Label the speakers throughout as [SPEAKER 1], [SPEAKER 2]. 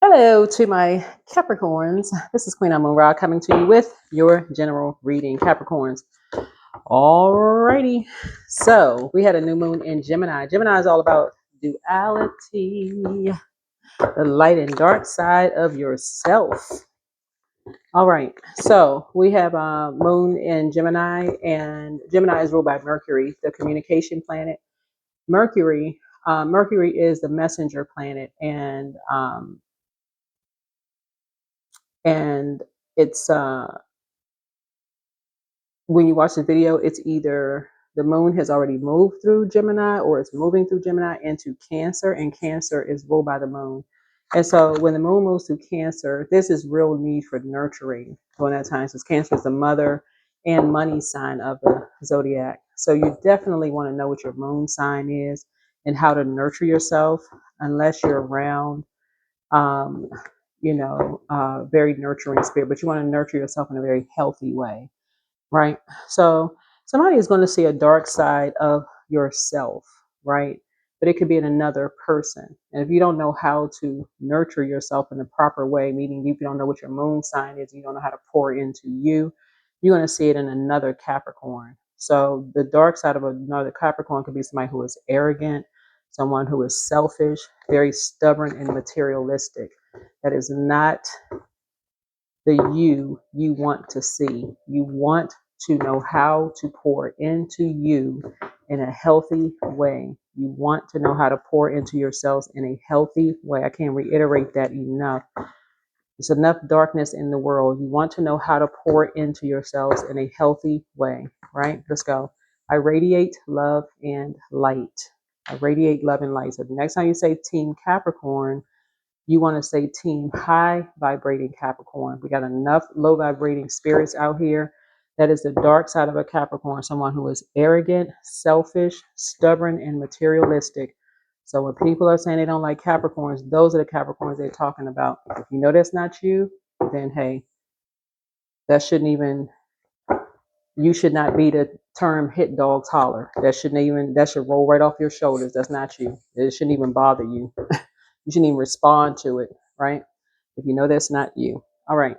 [SPEAKER 1] Hello to my Capricorns. This is Queen Amun Ra coming to you with your general reading, Capricorns. Alrighty. So we had a new moon in Gemini. Gemini is all about duality, the light and dark side of yourself. All right. So we have a moon in Gemini, and Gemini is ruled by Mercury, the communication planet. Mercury is the messenger planet, and it's when you watch the video, it's either the moon has already moved through Gemini or it's moving through Gemini into Cancer, and Cancer is ruled by the moon. And so when the moon moves through Cancer, this is real need for nurturing during that time, since Cancer is the mother and money sign of the zodiac. So you definitely want to know what your moon sign is and how to nurture yourself, unless you're around very nurturing spirit, but you want to nurture yourself in a very healthy way, right? So somebody is going to see a dark side of yourself, right? But it could be in another person. And if you don't know how to nurture yourself in the proper way, meaning if you don't know what your moon sign is, you don't know how to pour into you, you're going to see it in another Capricorn. So the dark side of another Capricorn could be somebody who is arrogant, someone who is selfish, very stubborn and materialistic. That is not the you want to see. You want to know how to pour into you in a healthy way. You want to know how to pour into yourselves in a healthy way. I can't reiterate that enough. There's enough darkness in the world. You want to know how to pour into yourselves in a healthy way, right? Let's go. I radiate love and light. I radiate love and light. So the next time you say Team Capricorn, you want to say Team High Vibrating Capricorn. We got enough low vibrating spirits out here. That is the dark side of a Capricorn, someone who is arrogant, selfish, stubborn, and materialistic. So when people are saying they don't like Capricorns, those are the Capricorns they're talking about. If you know that's not you, then hey, that shouldn't even, you should not be the term hit dogs holler. That should roll right off your shoulders. That's not you. It shouldn't even bother you. You shouldn't even respond to it, right? If you know that's not you. All right,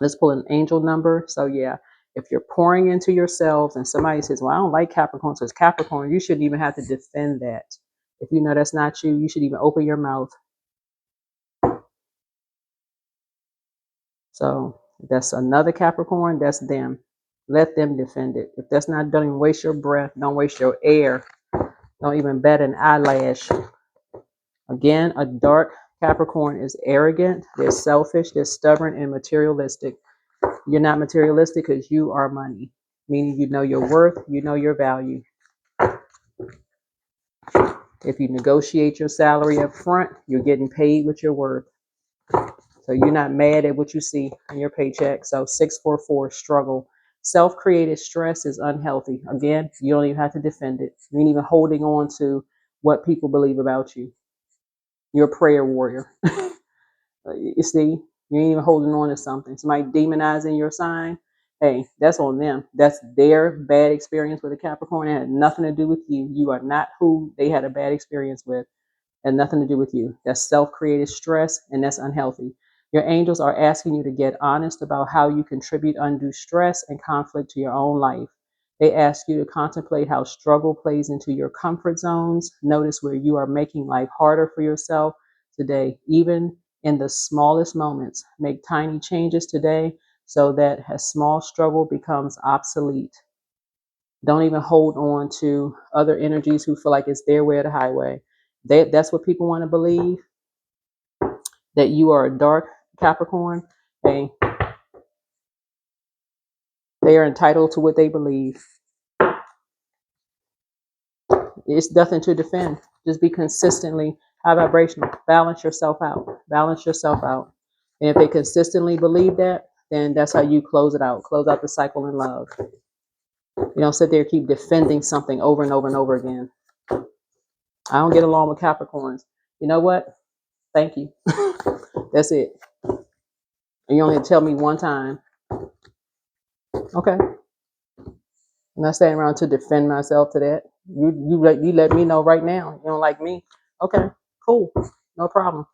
[SPEAKER 1] let's pull an angel number. So yeah, if you're pouring into yourselves and somebody says, well, I don't like Capricorn, so it's Capricorn, you shouldn't even have to defend that. If you know that's not you, you should even open your mouth. So if that's another Capricorn, that's them. Let them defend it. If that's not, don't even waste your breath. Don't waste your air. Don't even bat an eyelash. Again, a dark Capricorn is arrogant, they're selfish, they're stubborn, and materialistic. You're not materialistic because you are money, meaning you know your worth, you know your value. If you negotiate your salary up front, you're getting paid with your worth. So you're not mad at what you see in your paycheck. So 644, struggle. Self-created stress is unhealthy. Again, you don't even have to defend it. You ain't even holding on to what people believe about you. You're a prayer warrior. You see, you ain't even holding on to something. Somebody demonizing your sign, hey, that's on them. That's their bad experience with a Capricorn. It had nothing to do with you. You are not who they had a bad experience with. It had nothing to do with you. That's self-created stress, and that's unhealthy. Your angels are asking you to get honest about how you contribute undue stress and conflict to your own life. They ask you to contemplate how struggle plays into your comfort zones. Notice where you are making life harder for yourself today, even in the smallest moments. Make tiny changes today so that a small struggle becomes obsolete. Don't even hold on to other energies who feel like it's their way or the highway. That's what people want to believe, that you are a dark Capricorn. Hey, they are entitled to what they believe. It's nothing to defend. Just be consistently high vibrational. Balance yourself out. Balance yourself out. And if they consistently believe that, then that's how you close it out. Close out the cycle in love. You don't sit there and keep defending something over and over and over again. I don't get along with Capricorns. You know what? Thank you. That's it. And you only tell me one time. Okay. I'm not staying around to defend myself to that. You let me know right now. You don't like me. Okay, cool. No problem.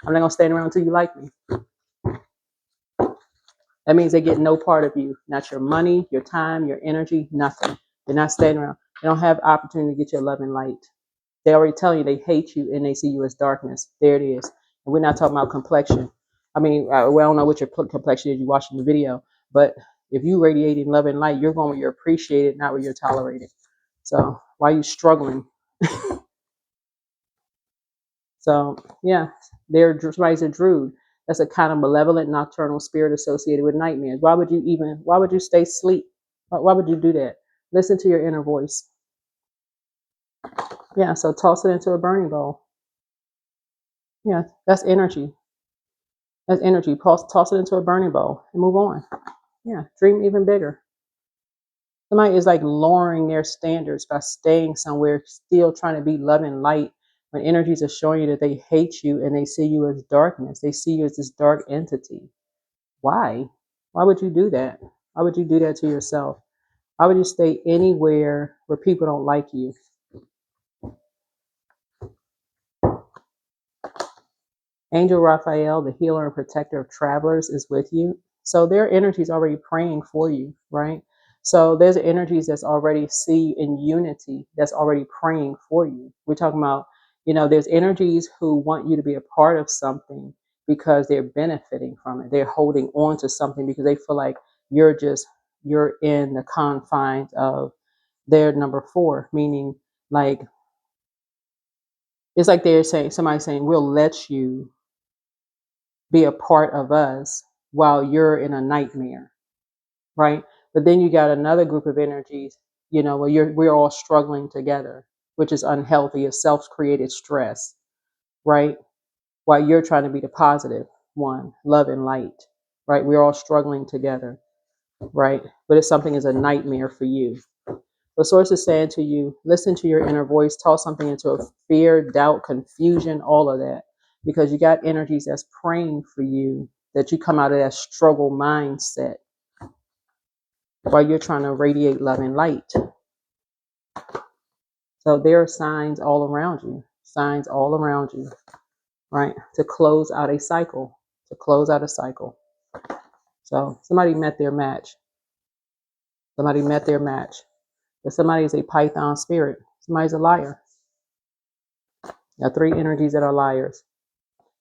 [SPEAKER 1] I'm not gonna stand around until you like me. That means they get no part of you, not your money, your time, your energy, nothing. They're not standing around. They don't have opportunity to get your love and light. They already tell you they hate you and they see you as darkness. There it is. And we're not talking about complexion. I mean, I don't know what your complexion is. You're watching the video, but if you radiating love and light, you're going where you're appreciated, not where you're tolerated. So why are you struggling? So yeah, somebody's a druid. That's a kind of malevolent nocturnal spirit associated with nightmares. Why would you stay asleep? Why would you do that? Listen to your inner voice. Yeah, so toss it into a burning bowl. Yeah, that's energy. That's energy. Toss it into a burning bowl and move on. Yeah, dream even bigger. Somebody is like lowering their standards by staying somewhere, still trying to be love and light when energies are showing you that they hate you and they see you as darkness. They see you as this dark entity. Why? Why would you do that? Why would you do that to yourself? Why would you stay anywhere where people don't like you? Angel Raphael, the healer and protector of travelers, is with you. So their energy is already praying for you, right? So there's energies that's already see you in unity, that's already praying for you. We're talking about, there's energies who want you to be a part of something because they're benefiting from it. They're holding on to something because they feel like you're in the confines of their number four, meaning like it's like they're saying, somebody saying, we'll let you be a part of us while you're in a nightmare, right? But then you got another group of energies, where we're all struggling together, which is unhealthy, a self-created stress, right? While you're trying to be the positive one, love and light, right? We're all struggling together, right? But if something is a nightmare for you, the source is saying to you, listen to your inner voice, toss something into a fear, doubt, confusion, all of that. Because you got energies that's praying for you that you come out of that struggle mindset while you're trying to radiate love and light. So there are signs all around you, right? To close out a cycle, So somebody met their match. If somebody is a Python spirit, somebody's a liar. There are three energies that are liars.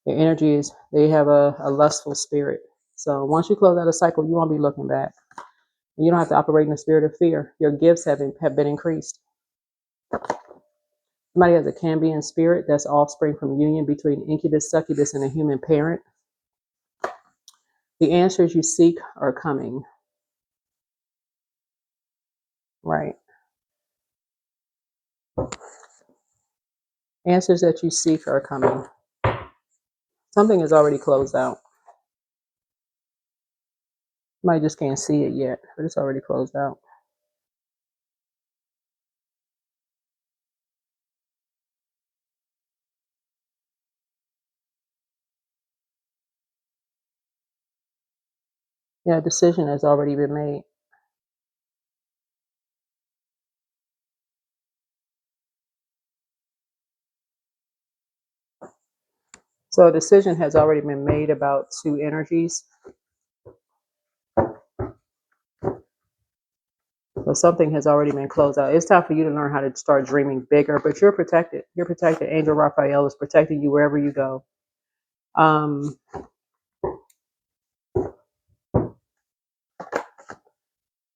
[SPEAKER 1] Their energy is they have a lustful spirit. So once you close out a cycle, you won't be looking back. You don't have to operate in the spirit of fear. Your gifts have been increased. Somebody has a Cambian spirit that's offspring from union between incubus, succubus, and a human parent. The answers you seek are coming. Right. Answers that you seek are coming. Something is already closed out. Somebody just can't see it yet, but it's already closed out. Yeah, a decision has already been made. So a decision has already been made about two energies. So something has already been closed out. It's time for you to learn how to start dreaming bigger, but you're protected. You're protected. Angel Raphael is protecting you wherever you go.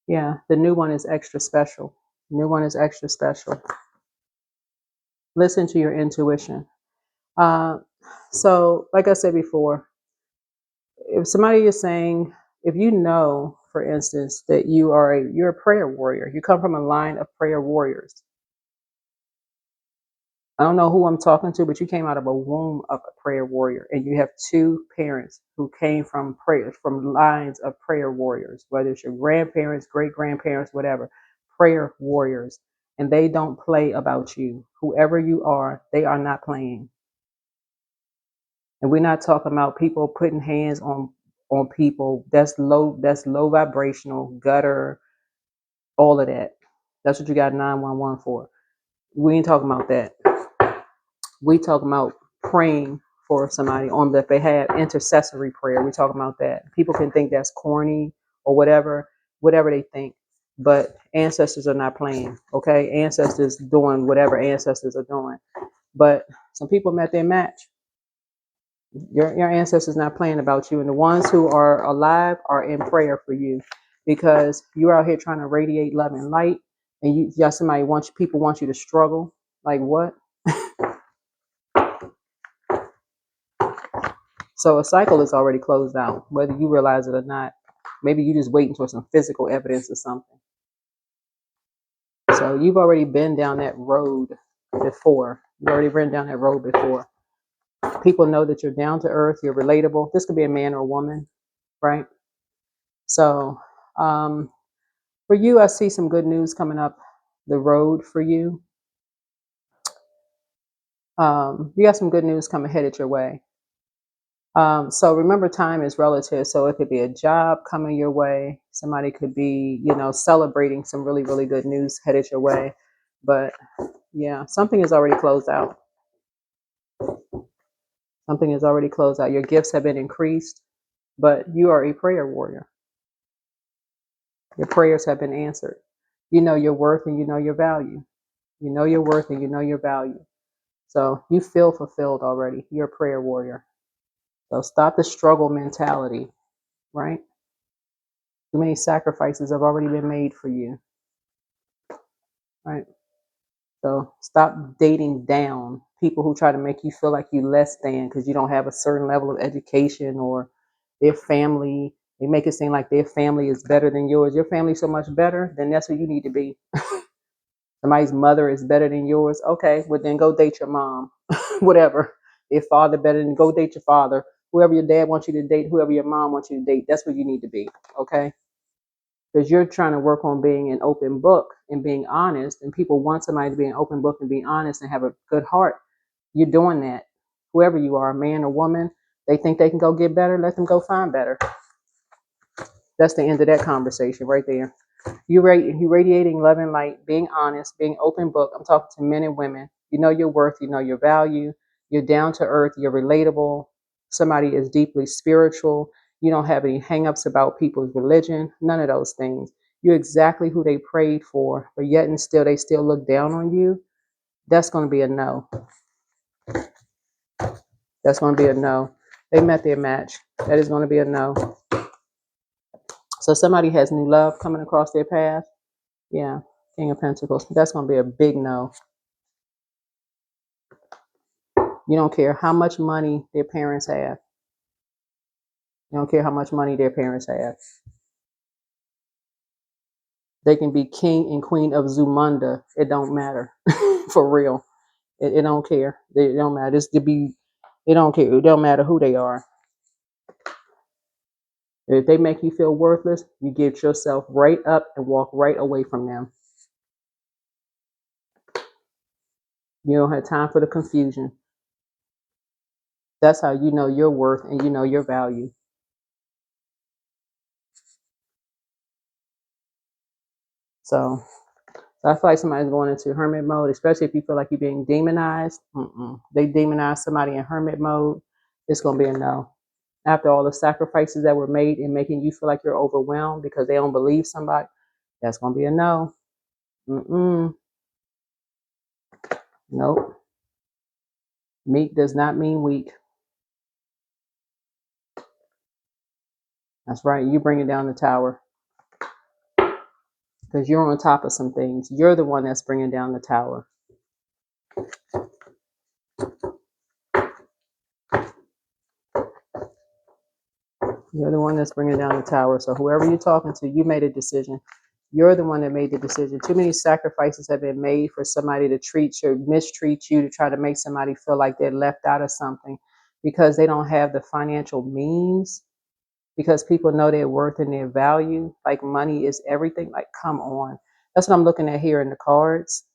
[SPEAKER 1] Yeah, the new one is extra special. Listen to your intuition. So, like I said before, if somebody is saying, if you know, for instance, that you're a prayer warrior, you come from a line of prayer warriors. I don't know who I'm talking to, but you came out of a womb of a prayer warrior, and you have two parents who came from lines of prayer warriors, whether it's your grandparents, great grandparents, whatever, prayer warriors, and they don't play about you. Whoever you are, they are not playing. And we're not talking about people putting hands on people. That's low vibrational, gutter, all of that. That's what you got 911 for. We ain't talking about that. We talking about praying for somebody on that they have intercessory prayer. We're talking about that. People can think that's corny or whatever they think, but ancestors are not playing. Okay, ancestors doing whatever ancestors are doing, but some people met their match. Your ancestors not playing about you, and the ones who are alive are in prayer for you, because you're out here trying to radiate love and light, and you got somebody people want you to struggle. Like what? So a cycle is already closed out, whether you realize it or not. Maybe you just waiting for some physical evidence or something. So you've already been down that road before. You've already been down that road before. People know that you're down to earth, you're relatable. This could be a man or a woman, right? So for you, I see some good news coming up the road for you. You got some good news coming headed your way. So remember, time is relative. So it could be a job coming your way. Somebody could be, celebrating some really, really good news headed your way. But yeah, something is already closed out. Something is already closed out. Your gifts have been increased, but you are a prayer warrior. Your prayers have been answered. You know your worth and you know your value. You know your worth and you know your value. So you feel fulfilled already. You're a prayer warrior. So stop the struggle mentality, right? Too many sacrifices have already been made for you, right? So stop dating down people who try to make you feel like you less than because you don't have a certain level of education, or their family. They make it seem like their family is better than yours. Your family's so much better, then that's who you need to be. Somebody's mother is better than yours. Okay, well then go date your mom. Whatever. Their father better than, go date your father. Whoever your dad wants you to date, whoever your mom wants you to date, that's what you need to be. Okay? Because you're trying to work on being an open book and being honest, and people want somebody to be an open book and be honest and have a good heart. You're doing that. Whoever you are, a man or woman, they think they can go get better, let them go find better. That's the end of that conversation right there. You're radiating love and light, being honest, being open book. I'm talking to men and women. You know your worth, you know your value. You're down to earth, you're relatable. Somebody is deeply spiritual. You don't have any hangups about people's religion, none of those things. You're exactly who they prayed for, but yet and still they still look down on you. That's going to be a no. That's going to be a no. They met their match. That is going to be a no. So somebody has new love coming across their path. Yeah, King of Pentacles. That's going to be a big no. You don't care how much money their parents have. You don't care how much money their parents have. They can be king and queen of Zumunda. It don't matter. For real. It don't care. It don't matter. It don't care. It don't matter who they are. If they make you feel worthless, you get yourself right up and walk right away from them. You don't have time for the confusion. That's how you know your worth and you know your value. So I feel like somebody's going into hermit mode, especially if you feel like you're being demonized. They demonize somebody in hermit mode. It's going to be a no. After all the sacrifices that were made in making you feel like you're overwhelmed because they don't believe somebody, that's going to be a no. Nope. Meek does not mean weak. That's right. You bring it down the tower because you're on top of some things. You're the one that's bringing down the tower. You're the one that's bringing down the tower. So whoever you're talking to, you made a decision. You're the one that made the decision. Too many sacrifices have been made for somebody to treat you, mistreat you, to try to make somebody feel like they're left out of something because they don't have the financial means, because people know their worth and their value. Like money is everything. Like, come on. That's what I'm looking at here in the cards.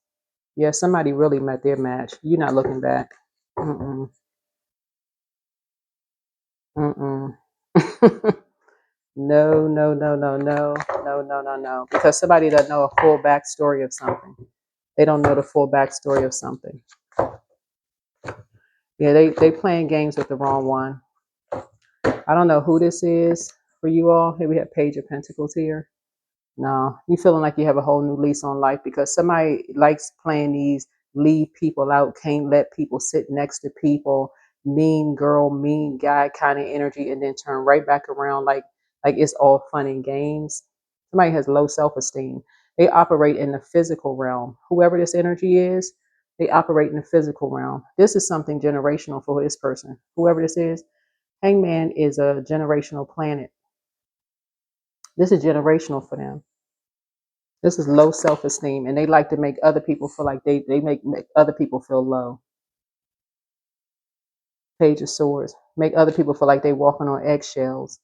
[SPEAKER 1] Yeah, somebody really met their match. You're not looking back. Mm-mm. Mm-mm. No, no, no, no, no, no, no, no, no. Because somebody doesn't know a full backstory of something. They don't know the full backstory of something. Yeah, they playing games with the wrong one. I don't know who this is for you all. Here we have Page of Pentacles here. No, you feeling like you have a whole new lease on life because somebody likes playing these leave people out, can't let people sit next to people, mean girl, mean guy kind of energy, and then turn right back around like it's all fun and games. Somebody has low self-esteem. They operate in the physical realm. Whoever this energy is, they operate in the physical realm. This is something generational for this person. Whoever this is, Hangman is a generational planet. This is generational for them. This is low self-esteem, and they like to make other people feel like they make other people feel low. Page of Swords. Make other people feel like they walking on eggshells.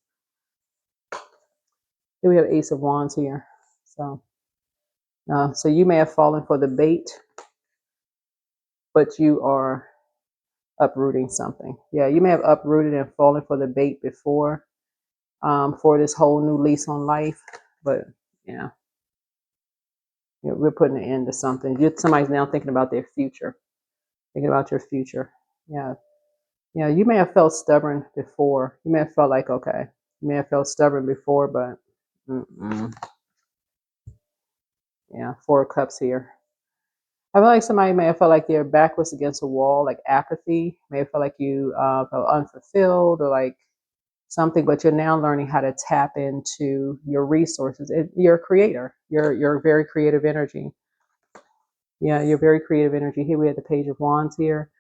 [SPEAKER 1] Here we have Ace of Wands here. So you may have fallen for the bait, but you are uprooting something. Yeah, you may have uprooted and fallen for the bait before, for this whole new lease on life. But yeah, we're putting an end to something. Somebody's now thinking about their future, thinking about your future. Yeah. Yeah, you may have felt stubborn before. You may have felt like, okay, you may have felt stubborn before, but yeah, Four of Cups here. I feel like somebody may have felt like their back was against a wall, like apathy. May have felt like you felt unfulfilled or like something, but you're now learning how to tap into your resources. You're a creator. You're very creative energy. Yeah, you're very creative energy. Here we have the Page of Wands here.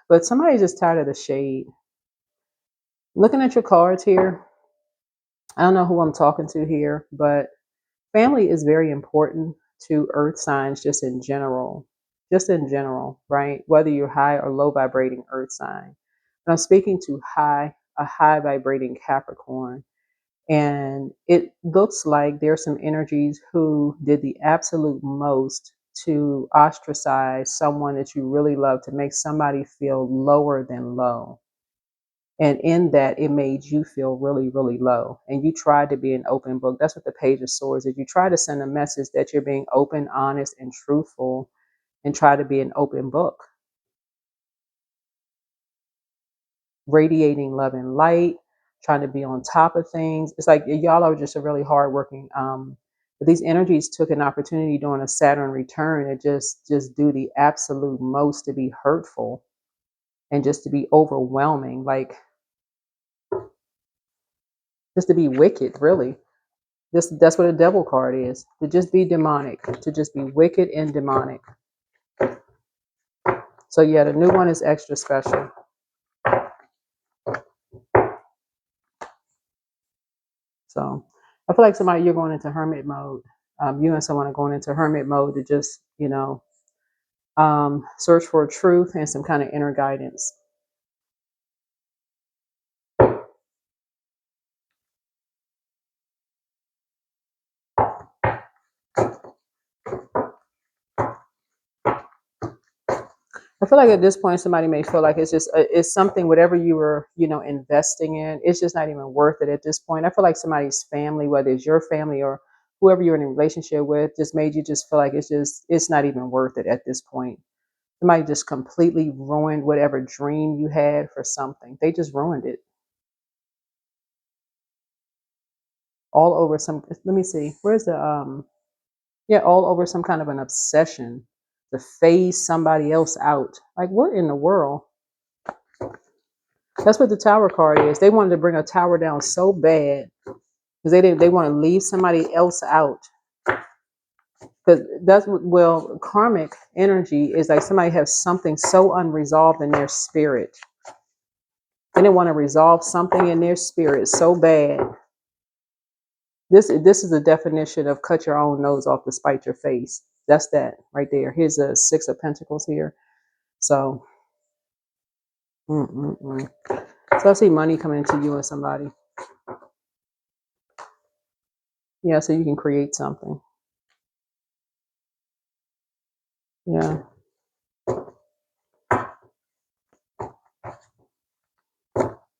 [SPEAKER 1] But somebody's just tired of the shade. Looking at your cards here, I don't know who I'm talking to here, but family is very important to earth signs just in general. Just in general, right? Whether you're high or low vibrating earth sign. And I'm speaking to a high vibrating Capricorn. And it looks like there's some energies who did the absolute most to ostracize someone that you really love, to make somebody feel lower than low. And in that, it made you feel really, really low. And you tried to be an open book. That's what the Page of Swords is. You try to send a message that you're being open, honest, and truthful, and try to be an open book, radiating love and light, trying to be on top of things. It's like y'all are just a really hardworking. But these energies took an opportunity during a Saturn return to just do the absolute most to be hurtful and just to be overwhelming, like just to be wicked, really. That's what a devil card is. To just be demonic, to just be wicked and demonic. So yeah, the new one is extra special. So I feel like somebody, you're going into hermit mode. You and someone are going into hermit mode to just, search for truth and some kind of inner guidance. I feel like at this point, somebody may feel like it's just it's something, whatever you were, investing in, it's just not even worth it at this point. I feel like somebody's family, whether it's your family or whoever you're in a relationship with, just made you just feel like it's not even worth it at this point. Somebody just completely ruined whatever dream you had for something. They just ruined it. All over some, let me see, where's the, yeah, all over some kind of an obsession to phase somebody else out. Like, what in the world? That's what the Tower card is. They wanted to bring a tower down so bad because they want to leave somebody else out. Because that's what, well, karmic energy is like somebody has something so unresolved in their spirit. They didn't want to resolve something in their spirit so bad. This is the definition of cut your own nose off to spite your face. That's that right there. Here's a Six of Pentacles here. So, so I see money coming into you and somebody. Yeah, so you can create something. Yeah.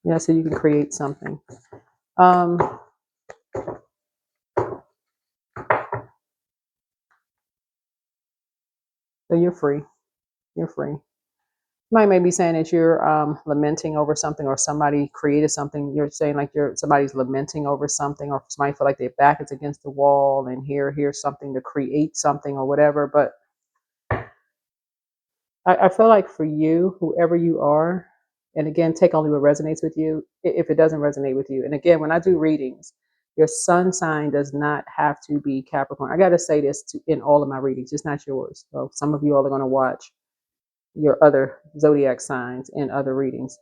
[SPEAKER 1] Yeah, so you can create something. So you're free. You're free. Somebody may be saying that you're lamenting over something, or somebody created something. You're saying like somebody's lamenting over something, or somebody feel like their back is against the wall and here's something to create something or whatever. But I feel like for you, whoever you are, and again, take only what resonates with you. If it doesn't resonate with you, and again, when I do readings, your sun sign does not have to be Capricorn. I got to say this in all of my readings, it's not yours. So some of you all are going to watch your other zodiac signs in other readings.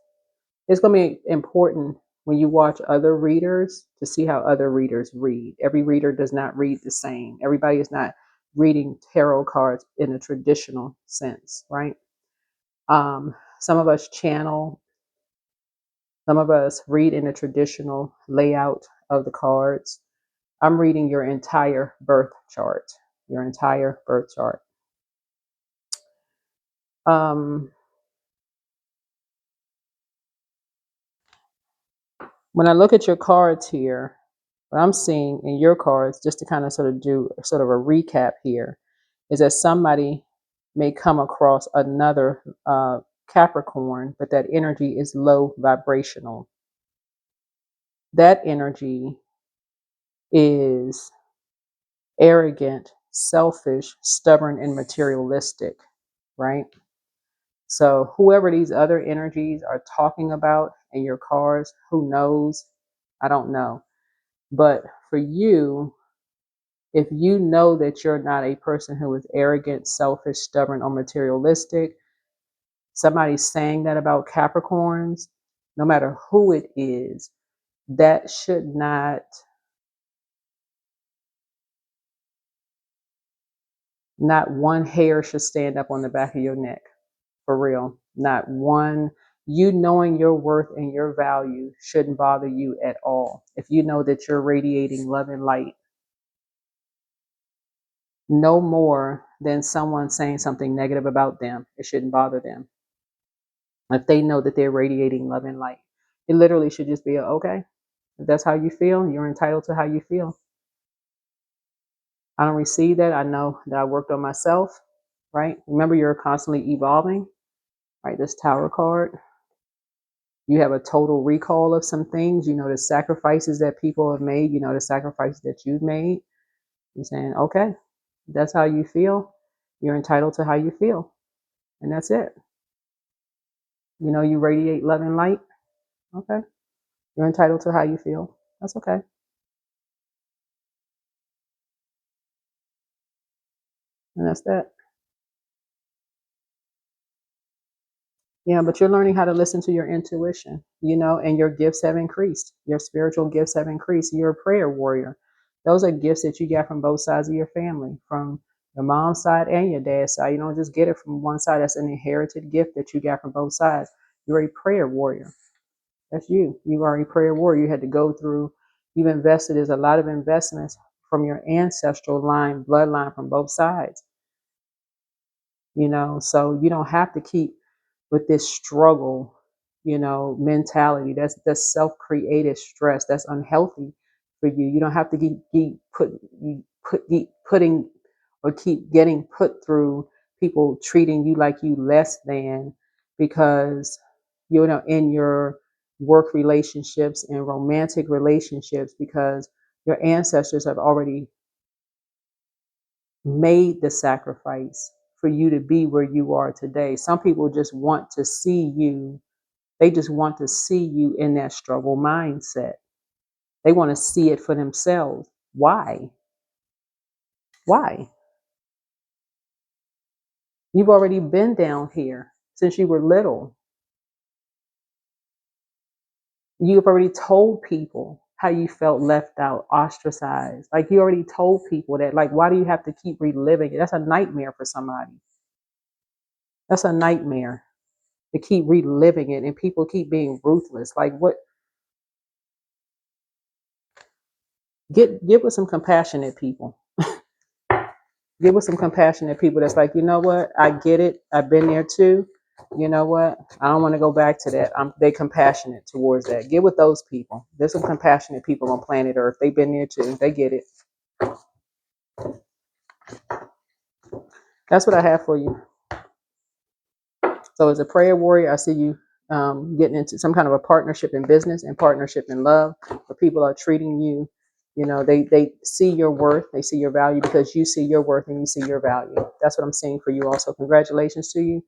[SPEAKER 1] It's going to be important when you watch other readers to see how other readers read. Every reader does not read the same. Everybody is not reading tarot cards in a traditional sense, right? Some of us channel, some of us read in a traditional layout of the cards. I'm reading your entire birth chart, your entire birth chart. When I look at your cards here, what I'm seeing in your cards, just to kind of sort of do sort of a recap here, is that somebody may come across another Capricorn, but that energy is low vibrational. That energy is arrogant, selfish, stubborn, and materialistic, right? So whoever these other energies are talking about in your cards, who knows? I don't know. But for you, if you know that you're not a person who is arrogant, selfish, stubborn, or materialistic, somebody's saying that about Capricorns, no matter who it is, that should not one hair should stand up on the back of your neck, for real. Not one. You knowing your worth and your value shouldn't bother you at all. If you know that you're radiating love and light, no more than someone saying something negative about them, it shouldn't bother them. If they know that they're radiating love and light, it literally should just be okay. If that's how you feel, you're entitled to how you feel. I don't receive that. I know that I worked on myself, right? Remember, you're constantly evolving, right? This Tower card. You have a total recall of some things. You know the sacrifices that people have made. You know the sacrifices that you've made. You're saying, okay, that's how you feel. You're entitled to how you feel. And that's it. You know, you radiate love and light. Okay. You're entitled to how you feel. That's okay. And that's that. Yeah, but you're learning how to listen to your intuition, you know, and your gifts have increased. Your spiritual gifts have increased. You're a prayer warrior. Those are gifts that you get from both sides of your family, from your mom's side and your dad's side. You don't just get it from one side. That's an inherited gift that you got from both sides. You're a prayer warrior. That's you. You are a prayer warrior. You had to go through, you've invested, there's a lot of investments from your ancestral line, bloodline from both sides, you know, so you don't have to keep with this struggle, you know, mentality. That's self-created stress. That's unhealthy for you. You don't have to keep putting or keep getting put through people treating you like you less than because you know in your work relationships and romantic relationships because your ancestors have already made the sacrifice for you to be where you are today. Some people just want to see you, they just want to see you in that struggle mindset. They want to see it for themselves. Why? Why? You've already been down here since you were little. You've already told people how you felt left out, ostracized. Like you already told people that, like, why do you have to keep reliving it? That's a nightmare for somebody. That's a nightmare to keep reliving it and people keep being ruthless. Like what get with some compassionate people. Get with some compassionate people that's like, you know what, I get it. I've been there too. You know what? I don't want to go back to that. They compassionate towards that. Get with those people. There's some compassionate people on planet Earth. They've been there too. They get it. That's what I have for you. So as a prayer warrior, I see you getting into some kind of a partnership in business and partnership in love, where people are treating you, they see your worth, they see your value because you see your worth and you see your value. That's what I'm seeing for you also. Congratulations to you.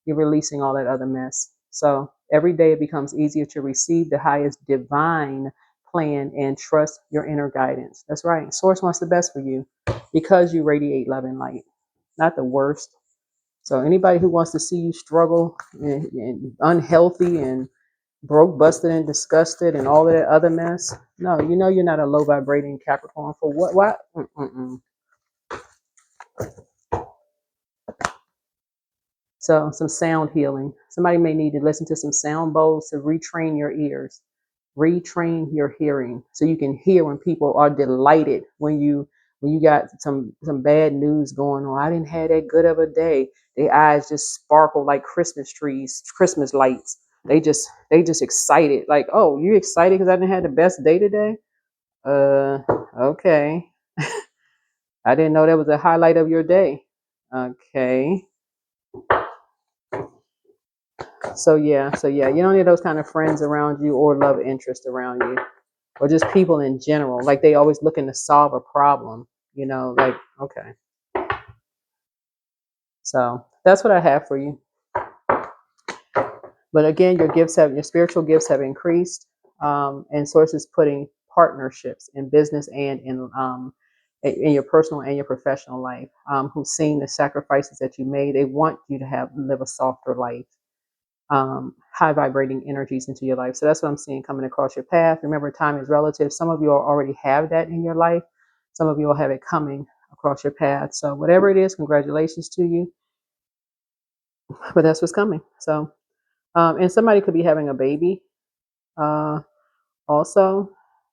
[SPEAKER 1] You're releasing all that other mess. So every day it becomes easier to receive the highest divine plan and trust your inner guidance. That's right. Source wants the best for you because you radiate love and light, not the worst. So anybody who wants to see you struggle and unhealthy and broke, busted, and disgusted and all of that other mess, no, you're not a low vibrating Capricorn. For what? What? Mm-mm-mm. So some sound healing. Somebody may need to listen to some sound bowls to retrain your ears, retrain your hearing, so you can hear when people are delighted when you got some bad news going on. I didn't have that good of a day. Their eyes just sparkle like Christmas trees, Christmas lights. They just excited. Like, oh, you excited because I didn't have the best day today? Okay. I didn't know that was a highlight of your day. Okay. So yeah, you don't need those kind of friends around you or love interest around you or just people in general. Like they always looking to solve a problem, like, okay. So that's what I have for you. But again, your spiritual gifts have increased, and Source is putting partnerships in business and in your personal and your professional life. Who's seen the sacrifices that you made? They want you to live a softer life, high vibrating energies into your life. So that's what I'm seeing coming across your path. Remember, time is relative. Some of you already have that in your life. Some of you will have it coming across your path. So whatever it is, congratulations to you. But that's what's coming. So, and somebody could be having a baby, uh, also.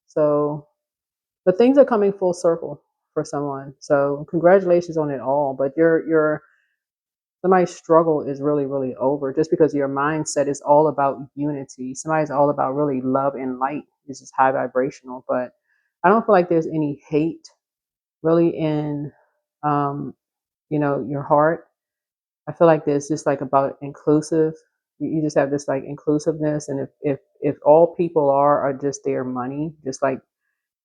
[SPEAKER 1] So, but things are coming full circle for someone. So congratulations on it all. But your somebody's struggle is really, really over just because your mindset is all about unity. Somebody's all about really love and light. This is high vibrational, but I don't feel like there's any hate really in, your heart. I feel like there's just like about inclusive. You just have this like inclusiveness, and if all people are just their money, just like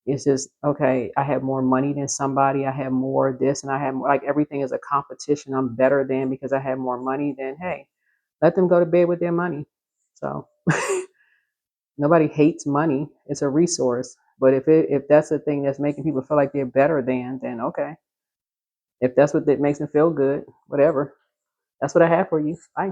[SPEAKER 1] it's just okay. I have more money than somebody. I have more this, and I have more, like everything is a competition. I'm better than because I have more money. Then hey, let them go to bed with their money. So nobody hates money. It's a resource. But if that's the thing that's making people feel like they're better than, then okay. If that's what that makes them feel good, whatever. That's what I have for you. Bye.